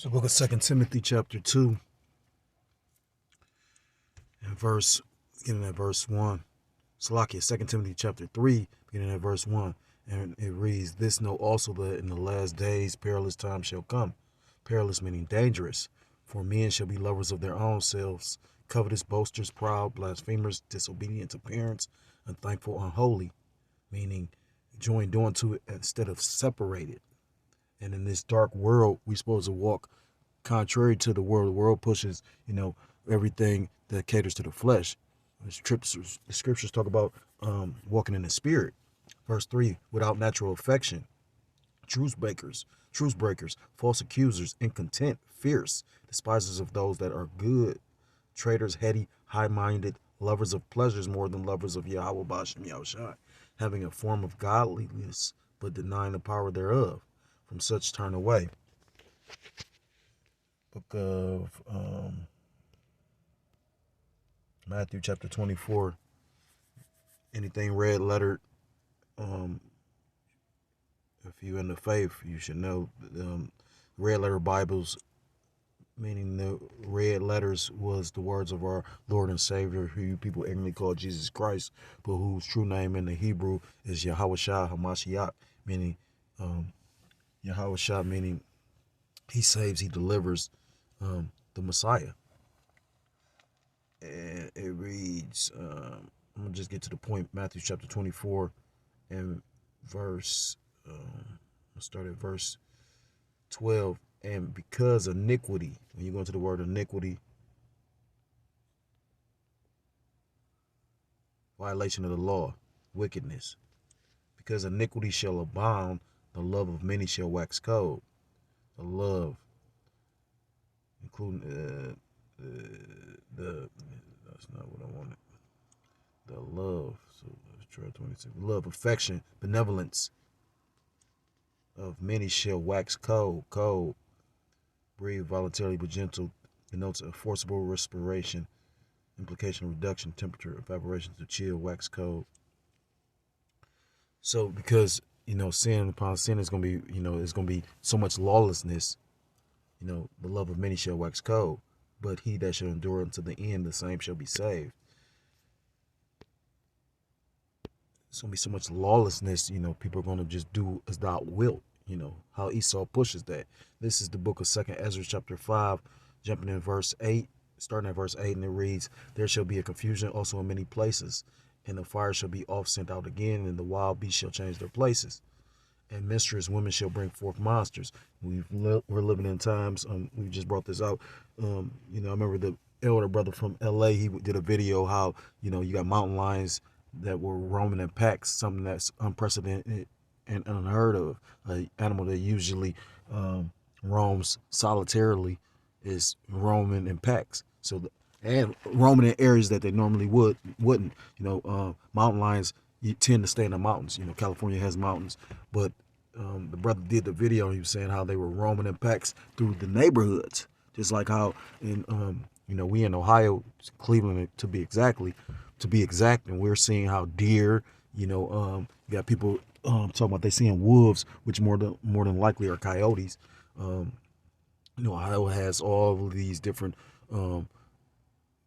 So book of 2 Timothy chapter 2 and beginning at verse 1. Salakia, 2 Timothy chapter 3, beginning at verse 1. And it reads, "This know also that in the last days perilous times shall come." Perilous meaning dangerous. "For men shall be lovers of their own selves, covetous, boasters, proud, blasphemers, disobedient to parents, unthankful, unholy." Meaning joined onto it instead of separated. And in this dark world, we're supposed to walk contrary to the world. The world pushes, everything that caters to the flesh. The scriptures talk about walking in the spirit. Verse 3, without natural affection, truce breakers, false accusers, incontent, fierce, despisers of those that are good, traitors, heady, high-minded, lovers of pleasures more than lovers of Yahweh Bashem Yahushai, having a form of godliness, but denying the power thereof. From such turn away. Book of Matthew chapter 24. Anything red lettered, if you're in the faith, you should know red letter Bibles, meaning the red letters was the words of our Lord and Savior, who you people ignorantly call Jesus Christ, but whose true name in the Hebrew is Yahushua HaMashiach, meaning Yahushua, meaning he saves, he delivers, the Messiah. And it reads, I'm going to just get to the point, Matthew chapter 24 and verse, I'll start at verse 12. "And because iniquity," when you go into the word iniquity, violation of the law, wickedness, "because iniquity shall abound, the love of many shall wax cold." The love, including that's not what I wanted. The love, so let's try 26. Love, affection, benevolence of many shall wax cold. Cold, breathe voluntarily but gentle, denotes a forcible respiration, implication, reduction, temperature, evaporation to chill, wax cold. So because, sin upon sin is going to be, it's going to be so much lawlessness, the love of many shall wax cold, but he that shall endure unto the end, the same shall be saved. It's going to be so much lawlessness, people are going to just do as thou wilt, how Esau pushes that. This is the book of 2 Ezra chapter 5, jumping in verse 8, starting at verse 8, and it reads, "There shall be a confusion also in many places, and the fire shall be oft sent out again, and the wild beasts shall change their places. And menstruous women shall bring forth monsters." We're living in times, we just brought this out. I remember the elder brother from LA, he did a video how, you got mountain lions that were roaming in packs, something that's unprecedented and unheard of. An animal that usually roams solitarily is roaming in packs. And roaming in areas that they normally wouldn't. Mountain lions, you tend to stay in the mountains. California has mountains, but the brother did the video and he was saying how they were roaming in packs through the neighborhoods, just like how in we in Ohio, Cleveland to be exact, and we're seeing how deer, you got people talking about they seeing wolves, which more than likely are coyotes. Ohio has all of these different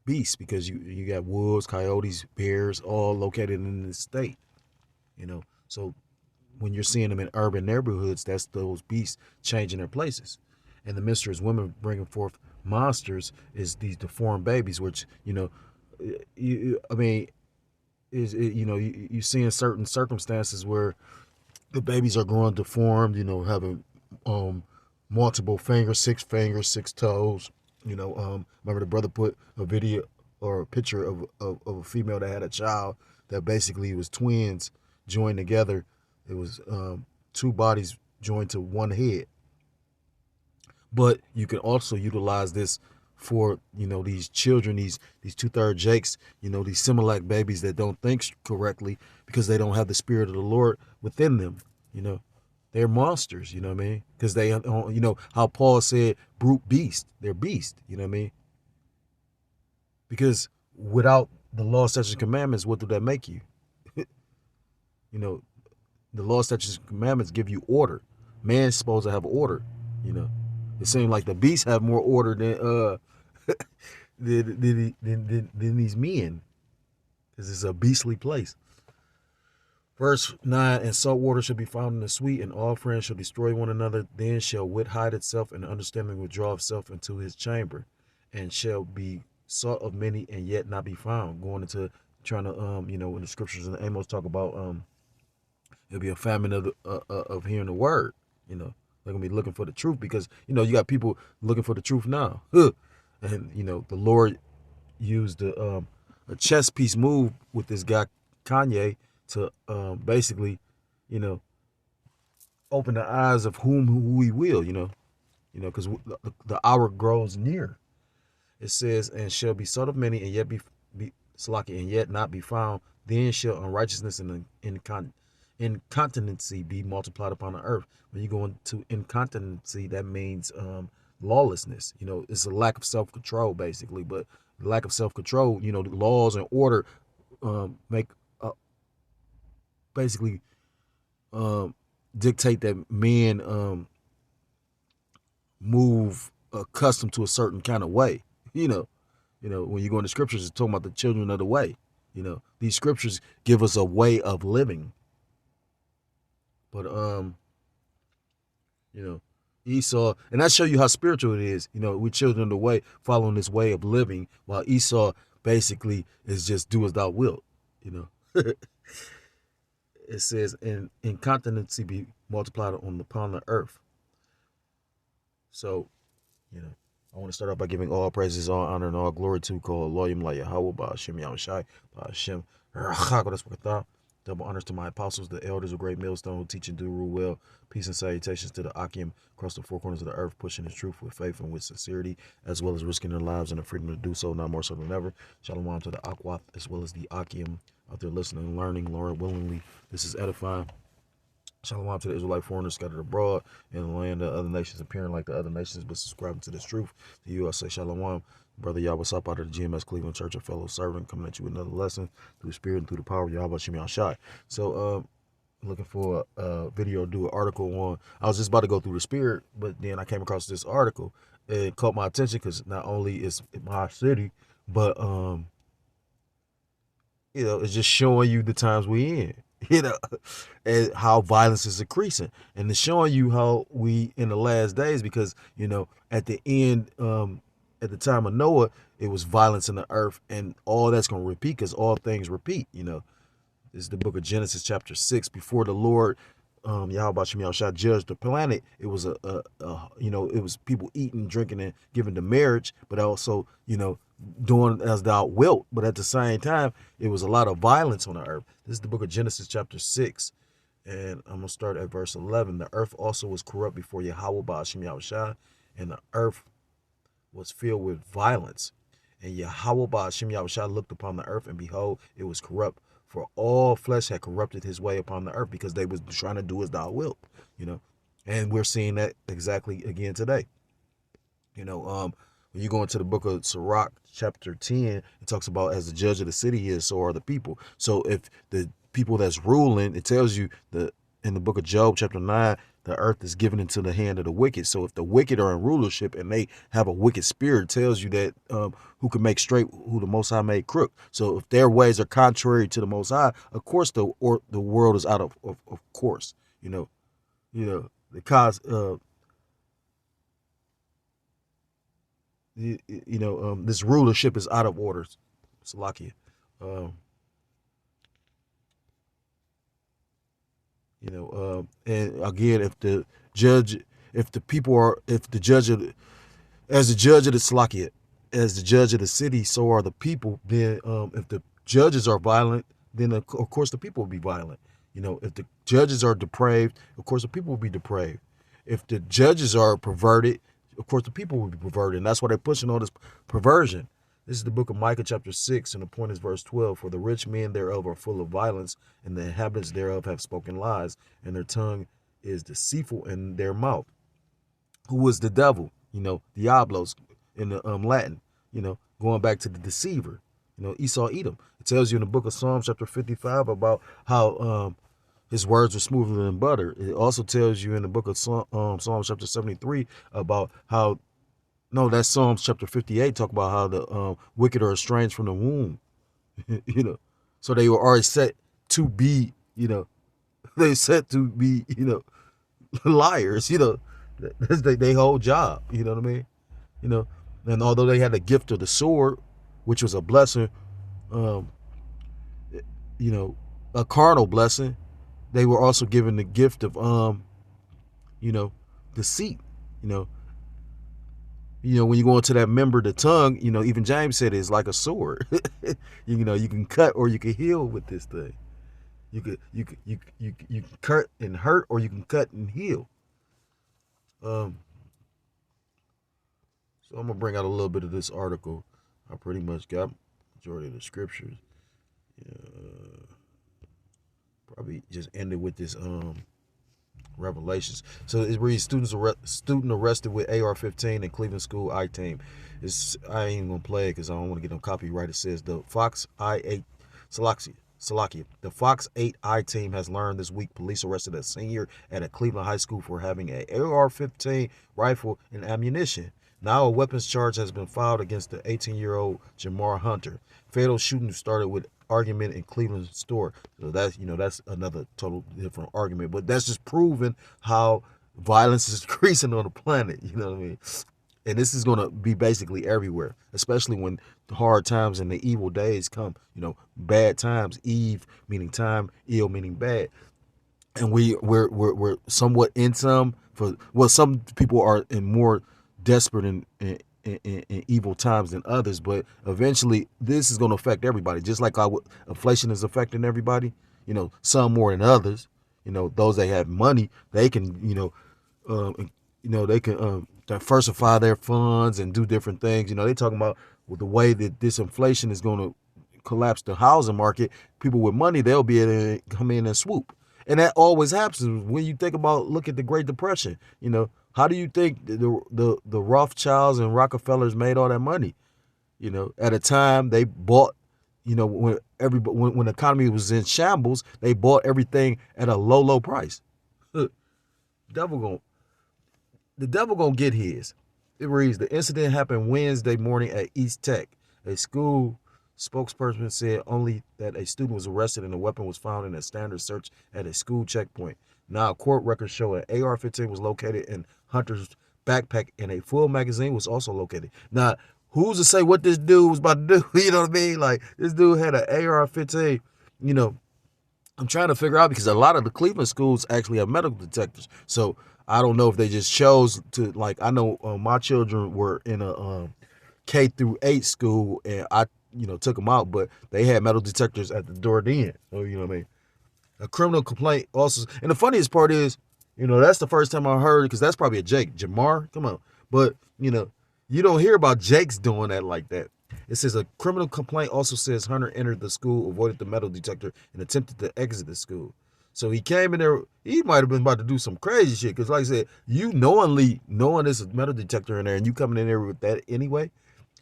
beasts because you got wolves, coyotes, bears, all located in the state. So when you're seeing them in urban neighborhoods, that's those beasts changing their places. And the mistress women bringing forth monsters is these deformed babies, which you see in certain circumstances where the babies are growing deformed, having multiple fingers, 6 fingers, 6 toes. Remember the brother put a video or a picture of a female that had a child that basically was twins joined together. It was 2 bodies joined to 1 head. But you can also utilize this for, these children, these 2/3 Jakes, these Similac babies that don't think correctly because they don't have the spirit of the Lord within them. They're monsters, you know what I mean? Because they, how Paul said, brute beast, they're beast, you know what I mean? Because without the law, statutes, and commandments, what do that make you? The law, statutes, and commandments give you order. Man's supposed to have order, It seems like the beasts have more order than these men. This is a beastly place. Verse 9, and salt water shall be found in the sweet, and all friends shall destroy one another. Then shall wit hide itself, and understanding withdraw itself into his chamber, and shall be sought of many, and yet not be found. Going into trying to, in the scriptures and Amos talk about, it'll be a famine of hearing the word. They're gonna be looking for the truth because you got people looking for the truth now. And the Lord used a chess piece move with this guy Kanye to basically, open the eyes of who he will, because the hour grows near. It says, and shall be sought of many, and yet be Salaki, and yet not be found. Then shall unrighteousness and incontinency be multiplied upon the earth. When you go into incontinency, that means lawlessness. It's a lack of self-control, basically. But the lack of self-control, the laws and order make basically dictate that men move accustomed to a certain kind of way. When you go into scriptures, it's talking about the children of the way. These scriptures give us a way of living. But Esau, and I show you how spiritual it is. We children of the way, following this way of living, while Esau basically is just do as thou wilt. It says, and incontinency be multiplied upon the earth. So, I want to start off by giving all praises, all honor, and all glory to call Loyim La Yahweh, Ba'ashem Yahushai, Ba'ashem Rachak. Double honors to my apostles, the elders of Great Millstone, who teach and do rule well. Peace and salutations to the Akim across the four corners of the earth, pushing the truth with faith and with sincerity, as well as risking their lives and the freedom to do so, not more so than ever. Shalom to the Akwath, as well as the Akim out there listening and learning, Lord willingly. This is edifying. Shalom to the Israelite foreigners scattered abroad in the land of other nations, appearing like the other nations, but subscribing to this truth. To you, I say Shalom. Brother Yahweh Sop out of the GMS Cleveland Church, a fellow servant, coming at you with another lesson through the spirit and through the power of Yahweh Shem Yahshai. So, looking for a video, do an article on. I was just about to go through the spirit, but then I came across this article. It caught my attention because not only is it my city, but it's just showing you the times we in. And how violence is increasing, and it's showing you how we in the last days, because at the end, at the time of Noah, it was violence in the earth, and all that's going to repeat, because all things repeat. This is the book of Genesis chapter 6. Before the Lord Yahweh Shem Yahushua judged the planet, it was it was people eating, drinking, and giving to marriage, but also doing as thou wilt. But at the same time, it was a lot of violence on the earth. This is the book of Genesis chapter 6, and I'm gonna start at verse 11. The earth also was corrupt before Yahweh Ba'ashem Yahushua, and the earth was filled with violence. And Yahweh Ba'ashem Yahushua looked upon the earth, and behold, it was corrupt, for all flesh had corrupted his way upon the earth, because they was trying to do as thou wilt. And we're seeing that exactly again today. When you go into the book of Sirach, chapter 10, it talks about as the judge of the city is, so are the people. So if the people that's ruling, it tells you in the book of Job, chapter 9, the earth is given into the hand of the wicked. So if the wicked are in rulership and they have a wicked spirit, it tells you that who can make straight who the Most High made crook. So if their ways are contrary to the Most High, of course the world is out of course. The cause this rulership is out of order. Salakia. And again, if the judge of the Salakia, as the judge of the city, so are the people. Then if the judges are violent, then of course the people will be violent. If the judges are depraved, of course the people will be depraved. If the judges are perverted, of course the people will be perverted. And that's why they're pushing all this perversion. This is the book of Micah chapter 6, and the point is verse 12. For the rich men thereof are full of violence, and the inhabitants thereof have spoken lies, and their tongue is deceitful in their mouth. Who is the devil? Diablos in the Latin, going back to the deceiver, Esau Edom. It tells you in the book of Psalms chapter 55 about how His words are smoother than butter. It also tells you in the book of Psalms chapter 73 about how, no, that's Psalms chapter 58, talk about how the wicked are estranged from the womb, you know. So they were already set to be, they set to be, liars, That's their whole job, you know what I mean? You know, and although they had the gift of the sword, which was a blessing, um, you know, a carnal blessing, they were also given the gift of you know, deceit. You know, when you go into that member, the tongue, even James said it's like a sword. You can cut or you can heal with this thing. You can cut and hurt, or you can cut and heal. Um, so I'm gonna bring out a little bit of this article. I pretty much got majority of the scriptures. Probably just ended with this Revelations. So it reads, student arrested with AR-15 in Cleveland school I team. I ain't even gonna play it because I don't want to get no copyright. It says the Fox I-8 Salakia. The Fox 8 I team has learned this week police arrested a senior at a Cleveland high school for having an AR-15 rifle and ammunition. Now a weapons charge has been filed against the 18-year-old Jamar Hunter. Fatal shooting started with argument in Cleveland store. So that's another total different argument. But that's just proving how violence is increasing on the planet. You know what I mean? And this is going to be basically everywhere, especially when the hard times and the evil days come. Bad times, Eve meaning time, ill meaning bad. And we're somewhat in some some people are in more desperate and evil times than others, but eventually this is going to affect everybody, just like how inflation is affecting everybody. Some more than others. Those that have money, they can they can diversify their funds and do different things. They talking about with the way that this inflation is going to collapse the housing market. People with money, they'll be able to come in and swoop. And that always happens when you think about, look at the Great Depression. How do you think the Rothschilds and Rockefellers made all that money? At a time they bought, when when the economy was in shambles, they bought everything at a low price. devil the devil gonna get his. It reads, the incident happened Wednesday morning at East Tech. A school spokesperson said only that a student was arrested and a weapon was found in a standard search at a school checkpoint. Now, court records show an AR-15 was located in Hunter's backpack and a full magazine was also located. Now, who's to say what this dude was about to do? You know what I mean? Like, this dude had an AR-15. I'm trying to figure out, because a lot of the Cleveland schools actually have metal detectors. So I don't know if they just chose to, like, I know my children were in a K through 8 school, and I took them out, but they had metal detectors at the door then. So, you know what I mean? A criminal complaint also. And the funniest part is, that's the first time I heard, because that's probably a Jake. Jamar, come on. But, you don't hear about Jakes doing that like that. It says a criminal complaint also says Hunter entered the school, avoided the metal detector, and attempted to exit the school. So he came in there, he might have been about to do some crazy shit, because like I said, you knowing there's a metal detector in there, and you coming in there with that anyway.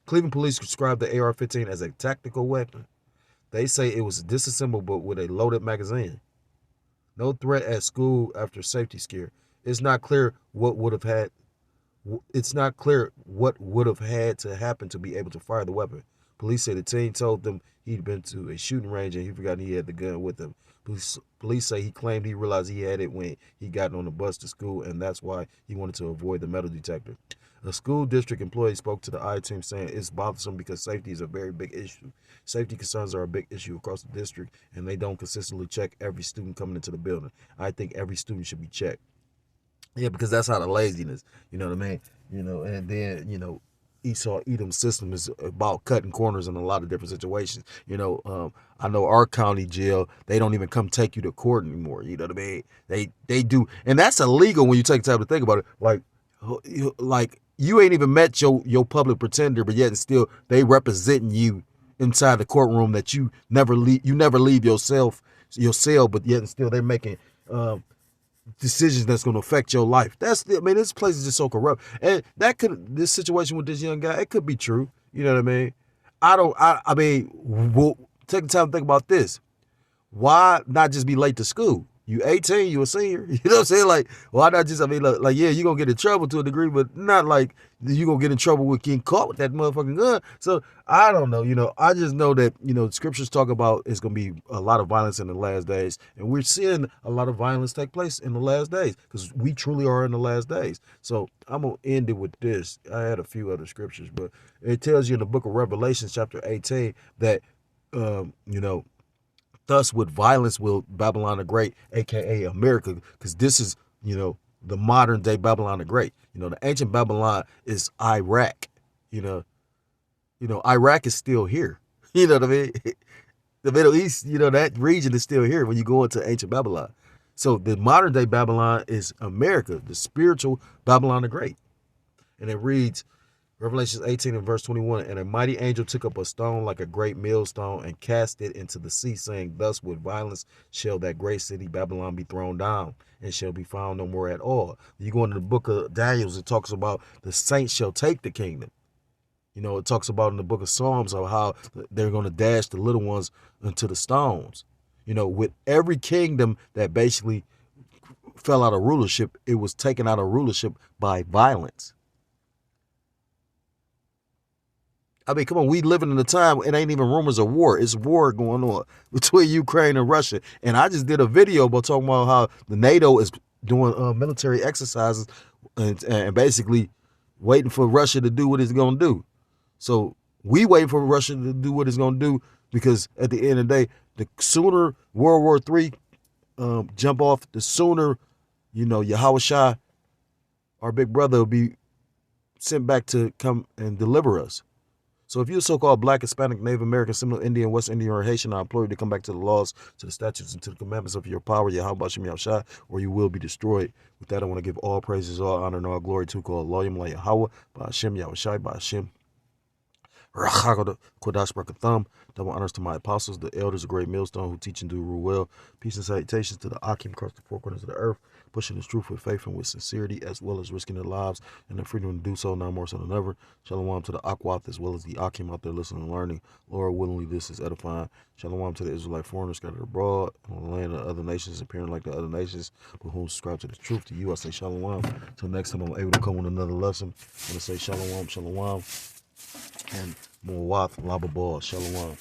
Cleveland police described the AR-15 as a tactical weapon. They say it was disassembled but with a loaded magazine. No threat at school after safety scare. It's not clear what would have had to happen to be able to fire the weapon. Police say the teen told them he'd been to a shooting range and he forgot he had the gun with him. Police say he claimed he realized he had it when he got on the bus to school, and that's why he wanted to avoid the metal detector. A school district employee spoke to the I team saying it's bothersome because safety is a very big issue. Safety concerns are a big issue across the district, and they don't consistently check every student coming into the building. I think every student should be checked. Yeah, because that's how the laziness, you know what I mean? And then, Esau Edom's system is about cutting corners in a lot of different situations. I know our county jail, they don't even come take you to court anymore. You know what I mean? They do, and that's illegal when you take time to think about it. Like you ain't even met your public pretender, but yet and still they representing you inside the courtroom that you never leave your cell, but yet and still they're making decisions that's going to affect your life. This place is just so corrupt. And this situation with this young guy, it could be true. You know what I mean? Take the time to think about this. Why not just be late to school? You 18, you a senior. You know what I'm saying? Like, why not just, I mean, like yeah, you're going to get in trouble to a degree, but not like you're going to get in trouble with getting caught with that motherfucking gun. So, I don't know. I just know that, scriptures talk about it's going to be a lot of violence in the last days. And we're seeing a lot of violence take place in the last days because we truly are in the last days. So, I'm going to end it with this. I had a few other scriptures, but it tells you in the book of Revelation, chapter 18, that, thus with violence will Babylon the Great, aka America, because this is, the modern day Babylon the Great. The ancient Babylon is Iraq. You know, Iraq is still here. You know what I mean? The Middle East, that region is still here when you go into ancient Babylon. So the modern day Babylon is America, the spiritual Babylon the Great. And it reads, Revelation 18 and verse 21, and a mighty angel took up a stone like a great millstone and cast it into the sea, saying, thus with violence shall that great city Babylon be thrown down, and shall be found no more at all. You go into the book of Daniel, it talks about the saints shall take the kingdom. It talks about in the book of Psalms of how they're going to dash the little ones into the stones. With every kingdom that basically fell out of rulership, it was taken out of rulership by violence. I mean, come on, we living in a time, it ain't even rumors of war. It's war going on between Ukraine and Russia. And I just did a video about talking about how the NATO is doing military exercises and basically waiting for Russia to do what it's going to do. So we waiting for Russia to do what it's going to do because at the end of the day, the sooner World War III jump off, the sooner, Yahweh Shai, our big brother, will be sent back to come and deliver us. So if you're so-called Black, Hispanic, Native American, Seminole Indian, West Indian, or Haitian, I implore you to come back to the laws, to the statutes, and to the commandments of your power, Yahweh Shem Yahushai, or you will be destroyed. With that, I want to give all praises, all honor, and all glory to call Loyam La Yahweh, by Hashem Yahushai, by Hashem Kodash Barakatham. Double honors to my apostles, the elders of Great Millstone, who teach and do rule well. Peace and salutations to the Akim across the four corners of the earth, pushing this truth with faith and with sincerity, as well as risking their lives and their freedom to do so, now more so than ever. Shalom to the Akwath, as well as the Akim out there listening and learning. Lord, willingly, this is edifying. Shalom to the Israelite foreigners scattered abroad on the land of other nations, appearing like the other nations, but who subscribe to the truth. To you, I say shalom. Till next time, I'm able to come with another lesson. I'm going to say shalom, shalom, and Muwath, Lababal, shalom.